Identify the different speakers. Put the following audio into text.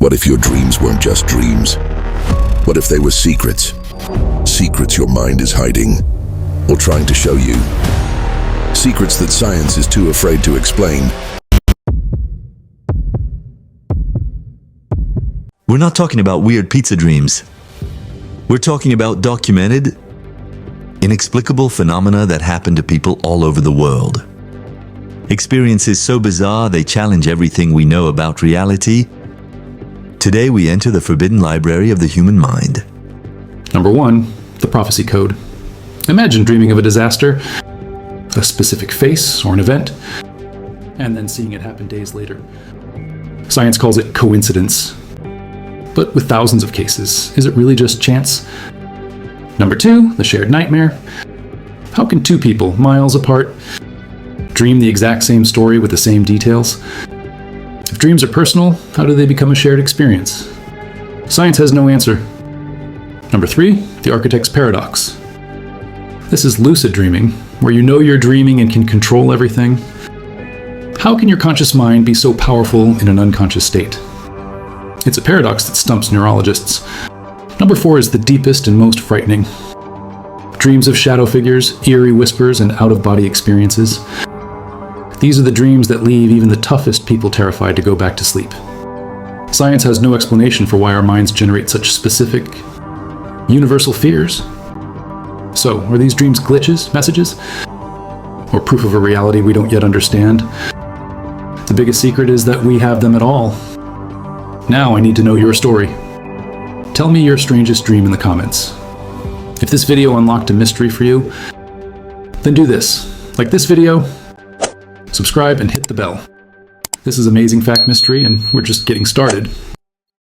Speaker 1: What if your dreams weren't just dreams? What if they were secrets? Secrets your mind is hiding, or trying to show you. Secrets that science is too afraid to explain.
Speaker 2: We're not talking about weird pizza dreams. We're talking about documented, inexplicable phenomena that happen to people all over the world. Experiences so bizarre they challenge everything we know about reality. Today we enter the forbidden library of the human mind.
Speaker 3: Number 1, the prophecy code. Imagine dreaming of a disaster, a specific face or an event, and then seeing it happen days later. Science calls it coincidence. But with thousands of cases, is it really just chance? Number 2, the shared nightmare. How can two people, miles apart, dream the exact same story with the same details? If dreams are personal, how do they become a shared experience? Science has no answer. Number 3, the architect's paradox. This is lucid dreaming, where you know you're dreaming and can control everything. How can your conscious mind be so powerful in an unconscious state? It's a paradox that stumps neurologists. Number 4 is the deepest and most frightening. Dreams of shadow figures, eerie whispers, and out-of-body experiences. These are the dreams that leave even the toughest people terrified to go back to sleep. Science has no explanation for why our minds generate such specific, universal fears. So, are these dreams glitches, messages? Or proof of a reality we don't yet understand? The biggest secret is that we have them at all. Now I need to know your story. Tell me your strangest dream in the comments. If this video unlocked a mystery for you, then do this. Like this video, subscribe and hit the bell. This is Amazing Fact Mystery, and we're just getting started.